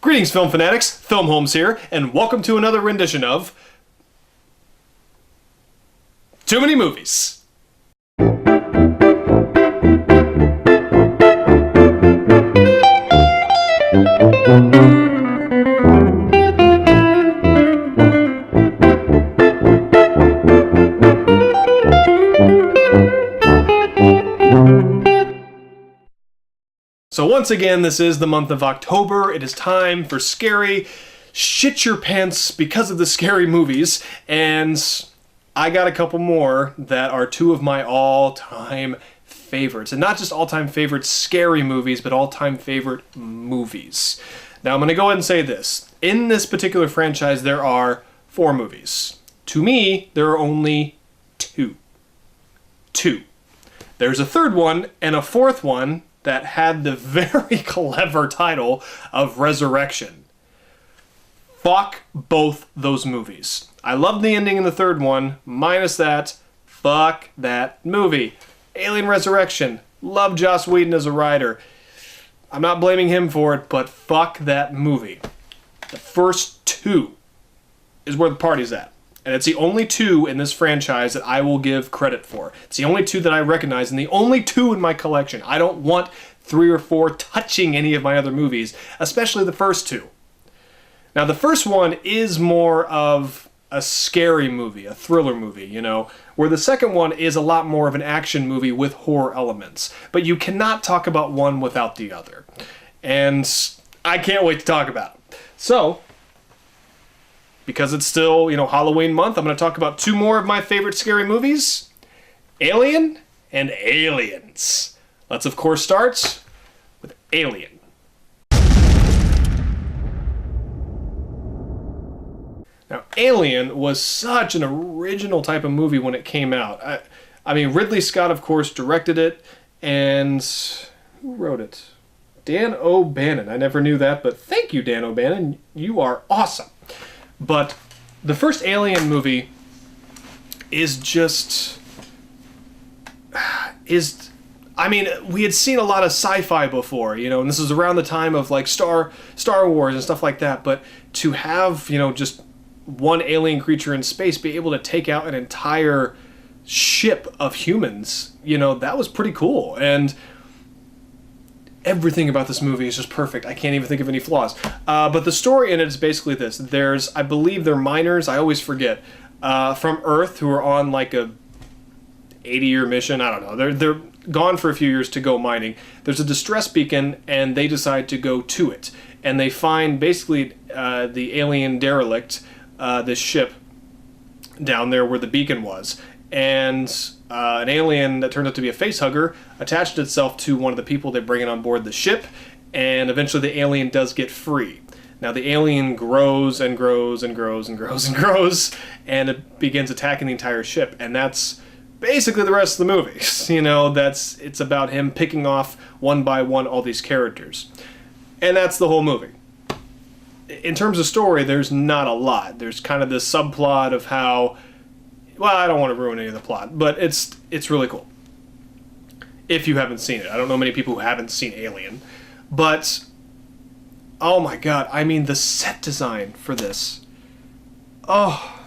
Greetings, film fanatics. Filmholmes here, and welcome to another rendition of Too Many Movies. So once again, this is the month of October. It is time for scary, shit your pants because of the scary movies, and I got a couple more that are two of my all-time favorites. And not just all-time favorite scary movies, but all-time favorite movies. Now I'm going to go ahead and say this. In this particular franchise, there are 4 movies. To me, there are only 2. There's a third one and a fourth one that had the very clever title of Resurrection. Fuck both those movies. I love the ending in the third one, minus that. Fuck that movie. Alien Resurrection. Love Joss Whedon as a writer. I'm not blaming him for it, but fuck that movie. The first 2 is where the party's at. And it's the only 2 in this franchise that I will give credit for. It's the only 2 that I recognize, and the only 2 in my collection. I don't want 3 or 4 touching any of my other movies, especially the first 2. Now, the first one is more of a scary movie, a thriller movie, you know, where the second one is a lot more of an action movie with horror elements. But you cannot talk about one without the other. And I can't wait to talk about it. So, because it's still, you know, Halloween month, I'm going to talk about 2 more of my favorite scary movies, Alien and Aliens. Let's, of course, start with Alien. Now, Alien was such an original type of movie when it came out. I mean, Ridley Scott, of course, directed it, and who wrote it? Dan O'Bannon. I never knew that, but thank you, Dan O'Bannon. You are awesome. But the first Alien movie is just... I mean, we had seen a lot of sci-fi before, you know, and this is around the time of, like, Star Wars and stuff like that, but to have, you know, just one alien creature in space be able to take out an entire ship of humans, you know, that was pretty cool, and everything about this movie is just perfect. I can't even think of any flaws. But the story in it is basically this. I believe they're miners, I always forget, from Earth who are on like a 80-year mission. I don't know. They're gone for a few years to go mining. There's a distress beacon, and they decide to go to it. And they find basically the alien derelict, this ship down there where the beacon was. And an alien that turned out to be a facehugger attached itself to one of the people they bring in on board the ship, and eventually the alien does get free. Now the alien grows and grows and grows and grows and grows, and it begins attacking the entire ship, and that's basically the rest of the movie. You know, it's about him picking off one by one all these characters. And that's the whole movie. In terms of story, there's not a lot. There's kind of this subplot of how... Well, I don't want to ruin any of the plot, but it's really cool. If you haven't seen it. I don't know many people who haven't seen Alien. But, oh my god, I mean, the set design for this. Oh,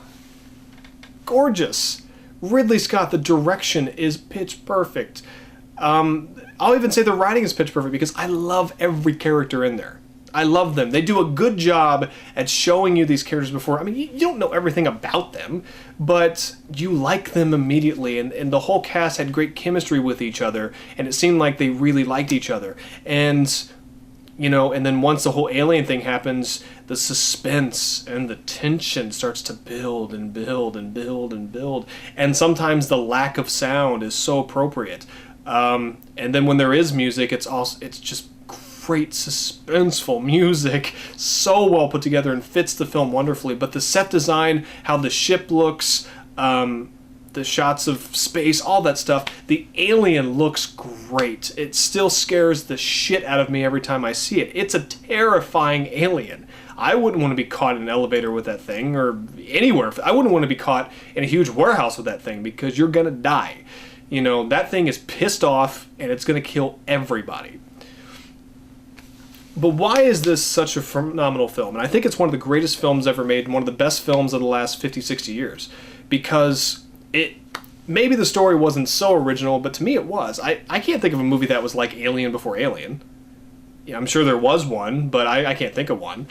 gorgeous. Ridley Scott, the direction is pitch perfect. I'll even say the writing is pitch perfect because I love every character in there. I love them. They do a good job at showing you these characters before. I mean, you don't know everything about them, but you like them immediately, and the whole cast had great chemistry with each other, and it seemed like they really liked each other. And, you know, and then once the whole alien thing happens, the suspense and the tension starts to build and build and build and build, and sometimes the lack of sound is so appropriate. And then when there is music, it's just great suspenseful music, so well put together and fits the film wonderfully. But the set design, how the ship looks, the shots of space, all that stuff, the alien looks great. It still scares the shit out of me every time I see it. It's a terrifying alien. I wouldn't want to be caught in an elevator with that thing, or anywhere. I wouldn't want to be caught in a huge warehouse with that thing, because you're gonna die. You know, that thing is pissed off, and it's gonna kill everybody. But why is this such a phenomenal film? And I think it's one of the greatest films ever made, and one of the best films of the last 50, 60 years. Because maybe the story wasn't so original, but to me it was. I can't think of a movie that was like Alien before Alien. Yeah, I'm sure there was one, but I can't think of one.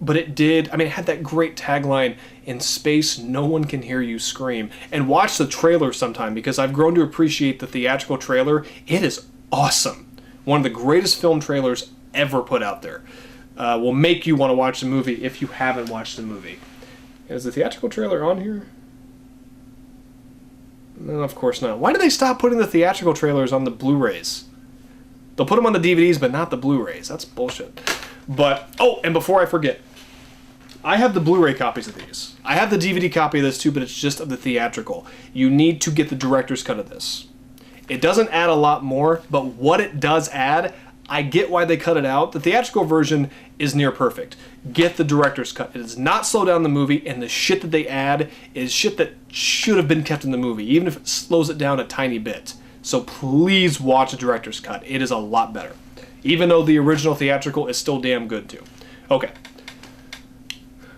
But it did, I mean, it had that great tagline, "In space, no one can hear you scream." And watch the trailer sometime, because I've grown to appreciate the theatrical trailer. It is awesome. One of the greatest film trailers ever put out there. Will make you want to watch the movie if you haven't watched the movie. Is the theatrical trailer on here? No, of course not. Why did they stop putting the theatrical trailers on the Blu-rays? They'll put them on the DVDs, but not the Blu-rays. That's bullshit. But, oh, and before I forget, I have the Blu-ray copies of these. I have the DVD copy of this too, but it's just of the theatrical. You need to get the director's cut of this. It doesn't add a lot more, but what it does add, I get why they cut it out. The theatrical version is near perfect. Get the director's cut. It does not slow down the movie, and the shit that they add is shit that should have been kept in the movie, even if it slows it down a tiny bit. So please watch the director's cut. It is a lot better. Even though the original theatrical is still damn good too. Okay.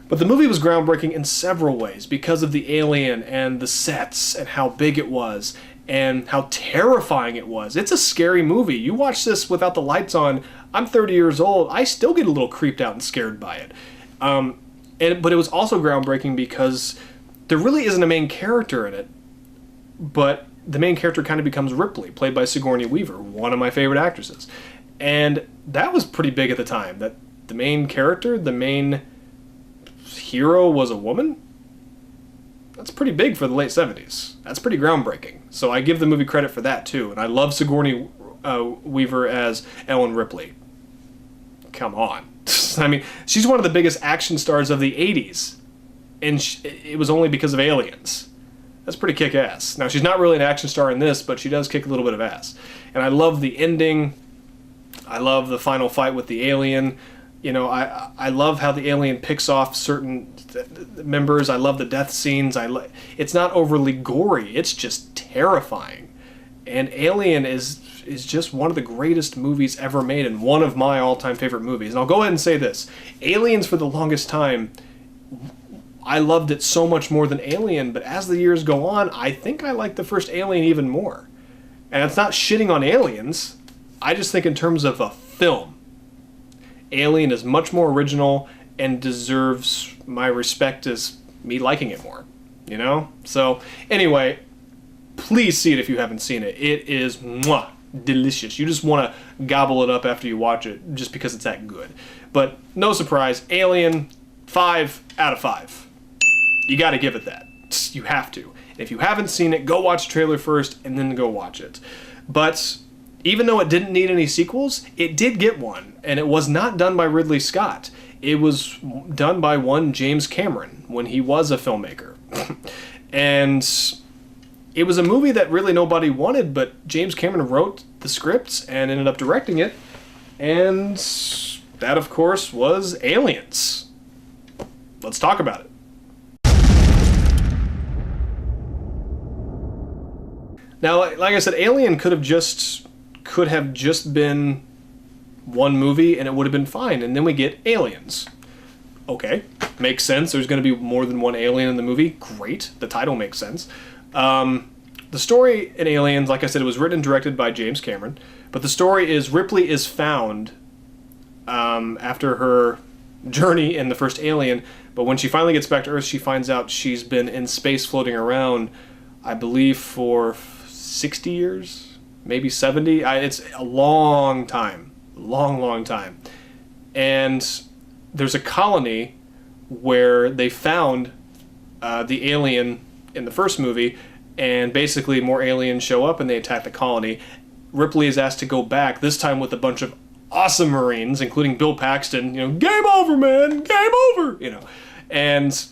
But the movie was groundbreaking in several ways because of the alien and the sets and how big it was and how terrifying it was. It's a scary movie. You watch this without the lights on. I'm 30 years old. I still get a little creeped out and scared by it. But it was also groundbreaking because there really isn't a main character in it. But the main character kind of becomes Ripley, played by Sigourney Weaver, one of my favorite actresses. And that was pretty big at the time, that the main character, the main hero was a woman. That's pretty big for the late 70s. That's pretty groundbreaking. So I give the movie credit for that too. And I love Sigourney Weaver as Ellen Ripley. Come on. I mean, she's one of the biggest action stars of the 80s. And it was only because of Aliens. That's pretty kick-ass. Now, she's not really an action star in this, but she does kick a little bit of ass. And I love the ending. I love the final fight with the alien. You know, I love how the alien picks off certain members. I love the death scenes. It's not overly gory. It's just terrifying. And Alien is just one of the greatest movies ever made and one of my all-time favorite movies. And I'll go ahead and say this. Aliens, for the longest time, I loved it so much more than Alien, but as the years go on, I think I like the first Alien even more. And it's not shitting on Aliens. I just think in terms of a film, Alien is much more original and deserves my respect as me liking it more, you know? So, anyway, please see it if you haven't seen it. It is delicious. You just want to gobble it up after you watch it just because it's that good. But no surprise, Alien, 5 out of 5. You got to give it that. You have to. If you haven't seen it, go watch the trailer first and then go watch it. But even though it didn't need any sequels, it did get one, and it was not done by Ridley Scott. It was done by one James Cameron when he was a filmmaker. And it was a movie that really nobody wanted, but James Cameron wrote the scripts and ended up directing it, and that, of course, was Aliens. Let's talk about it. Now, like I said, Alien could have just been one movie and it would have been fine, and then we get Aliens. Okay, makes sense. There's going to be more than one alien in the movie. Great, the title makes sense. The story in Aliens, like I said, it was written and directed by James Cameron, but the story is Ripley is found after her journey in the first Alien, but when she finally gets back to Earth, she finds out she's been in space floating around, I believe, for 60 years, maybe 70. It's a long time. Long time. And there's a colony where they found the alien in the first movie, and basically more aliens show up and they attack the colony. Ripley is asked to go back, this time with a bunch of awesome Marines, including Bill Paxton. You know, game over, man, game over. You know, and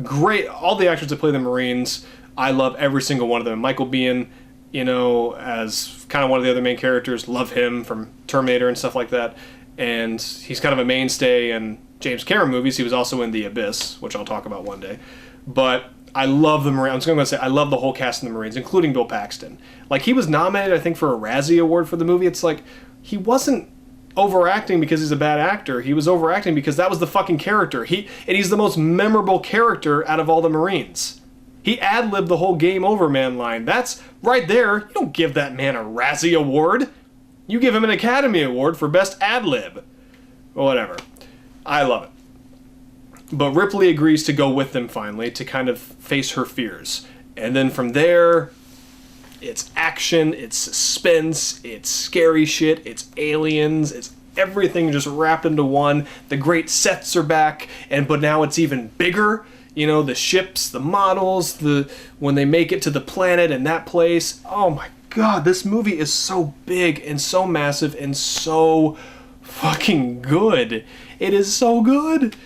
great. All the actors that play the Marines, I love every single one of them. Michael Biehn, you know, as kind of one of the other main characters, love him from Terminator and stuff like that. And he's kind of a mainstay in James Cameron movies. He was also in The Abyss, which I'll talk about one day. But I love the Marines. I'm just going to say I love the whole cast of the Marines, including Bill Paxton. Like, he was nominated, I think, for a Razzie Award for the movie. It's like, he wasn't overacting because he's a bad actor. He was overacting because that was the fucking character. He's the most memorable character out of all the Marines. He ad-libbed the whole game over man line. That's right there. You don't give that man a Razzie Award. You give him an Academy Award for best ad-lib. Whatever. I love it. But Ripley agrees to go with them finally to kind of face her fears. And then from there, it's action, it's suspense, it's scary shit, it's aliens, it's everything just wrapped into one. The great sets are back, but now it's even bigger. You know, the ships, the models, when they make it to the planet and that place. Oh my god, this movie is so big and so massive and so fucking good. It is so good.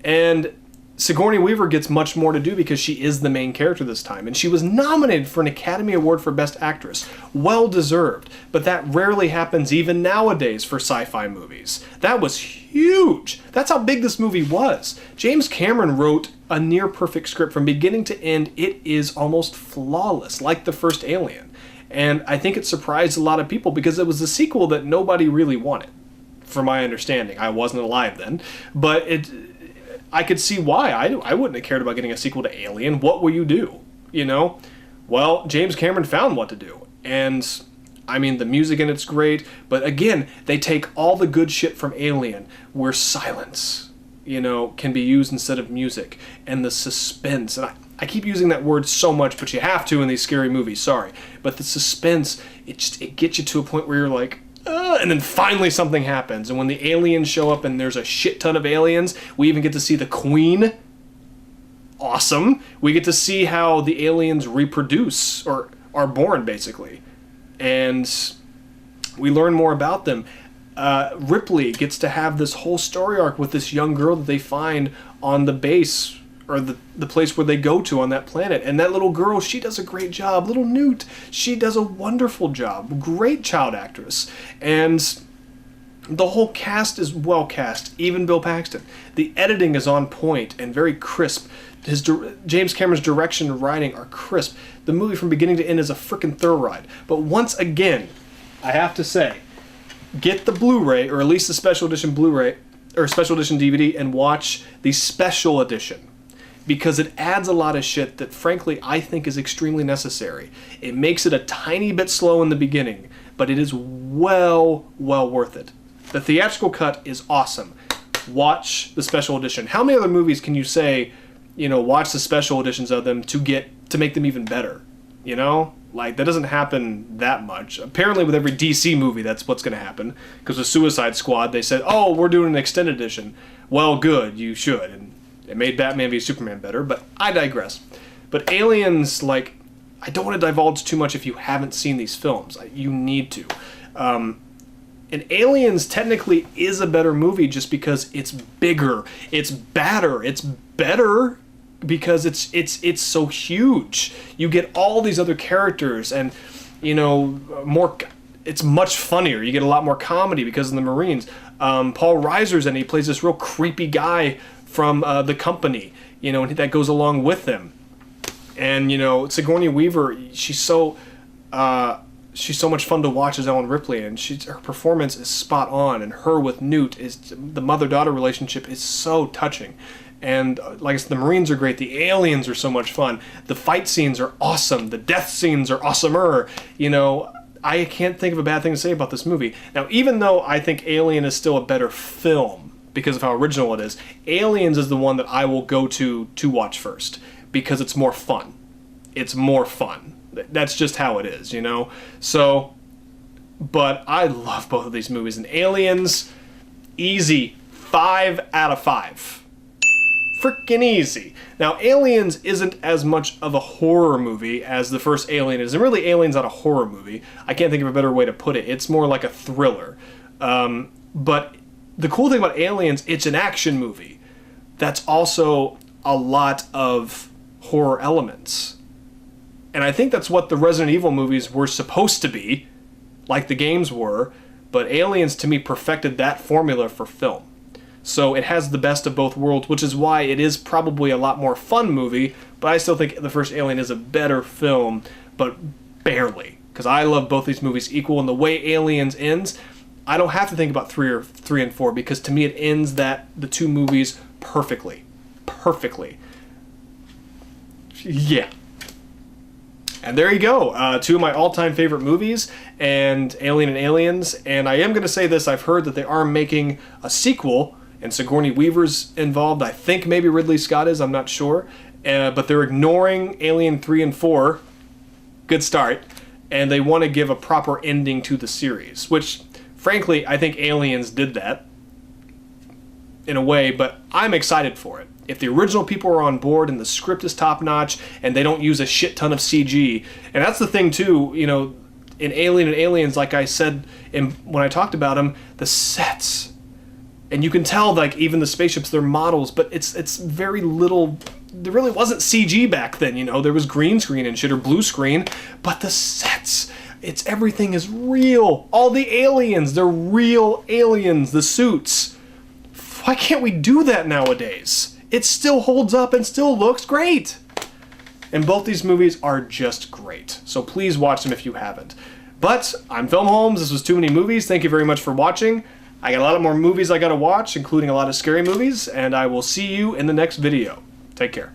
And Sigourney Weaver gets much more to do because she is the main character this time. And she was nominated for an Academy Award for Best Actress. Well deserved. But that rarely happens even nowadays for sci-fi movies. That was huge. That's how big this movie was. James Cameron wrote a near-perfect script from beginning to end. It is almost flawless, like the first Alien. And I think it surprised a lot of people because it was a sequel that nobody really wanted, from my understanding. I wasn't alive then. But I could see why. I wouldn't have cared about getting a sequel to Alien. What will you do? You know? Well, James Cameron found what to do. And, I mean, the music in it's great. But again, they take all the good shit from Alien, where silence, you know, can be used instead of music. And the suspense. And I keep using that word so much, but you have to in these scary movies. Sorry. But the suspense, it gets you to a point where you're like, and then finally something happens. And when the aliens show up and there's a shit ton of aliens, we even get to see the Queen. Awesome. We get to see how the aliens reproduce, or are born, basically. And we learn more about them. Ripley gets to have this whole story arc with this young girl that they find on the base, or the place where they go to on that planet. And that little girl, she does a great job. Little Newt, she does a wonderful job. Great child actress. And the whole cast is well cast, even Bill Paxton. The editing is on point and very crisp. James Cameron's direction and writing are crisp. The movie from beginning to end is a frickin' thorough ride. But once again, I have to say, get the Blu-ray, or at least the special edition Blu-ray, or special edition DVD, and watch the special edition. Because it adds a lot of shit that, frankly, I think is extremely necessary. It makes it a tiny bit slow in the beginning, but it is well worth it. The theatrical cut is awesome. Watch the special edition. How many other movies can you say, you know, watch the special editions of them to make them even better? You know? Like, that doesn't happen that much. Apparently with every DC movie, that's what's going to happen. Because with Suicide Squad, they said, oh, we're doing an extended edition. Well, good, you should. And it made Batman v Superman better, but I digress. But Aliens, like, I don't want to divulge too much if you haven't seen these films. You need to. And Aliens technically is a better movie just because it's bigger, it's badder, it's better because it's so huge. You get all these other characters, and you know, more. It's much funnier. You get a lot more comedy because of the Marines. Paul Reiser's in it. He plays this real creepy guy from the company, you know, and that goes along with them. And, you know, Sigourney Weaver, she's so much fun to watch as Ellen Ripley, and her performance is spot on, and her with Newt, the mother-daughter relationship is so touching. And like I said, the Marines are great, the aliens are so much fun, the fight scenes are awesome, the death scenes are awesomer, you know. I can't think of a bad thing to say about this movie. Now, even though I think Alien is still a better film, because of how original it is, Aliens is the one that I will go to watch first, because it's more fun. It's more fun. That's just how it is, you know? So, but I love both of these movies, and Aliens, easy, 5 out of 5. Freaking easy. Now, Aliens isn't as much of a horror movie as the first Alien is, and really Alien's not a horror movie. I can't think of a better way to put it. It's more like a thriller. But the cool thing about Aliens, it's an action movie. That's also a lot of horror elements. And I think that's what the Resident Evil movies were supposed to be, like the games were, but Aliens to me perfected that formula for film. So it has the best of both worlds, which is why it is probably a lot more fun movie, but I still think the first Alien is a better film, but barely. Because I love both these movies equal, and the way Aliens ends, I don't have to think about 3 and 4 because to me it ends the two movies perfectly. Perfectly. Yeah. And there you go. Two of my all-time favorite movies, and Alien and Aliens. And I am going to say this, I've heard that they are making a sequel, and Sigourney Weaver's involved. I think maybe Ridley Scott is, I'm not sure. But they're ignoring Alien 3 and 4. Good start. And they want to give a proper ending to the series, which, frankly, I think Aliens did that in a way, but I'm excited for it. If the original people are on board and the script is top-notch and they don't use a shit ton of CG, and that's the thing too, you know, in Alien and Aliens, like I said when I talked about them, the sets, and you can tell like even the spaceships, they're models, but it's very little. There really wasn't CG back then, you know, there was green screen and shit or blue screen, but the sets, everything is real. All the aliens, they're real aliens, the suits. Why can't we do that nowadays? It still holds up and still looks great. And both these movies are just great. So please watch them if you haven't. But I'm Filmholmes. This was Too Many Movies. Thank you very much for watching. I got a lot more movies I gotta watch, including a lot of scary movies, and I will see you in the next video. Take care.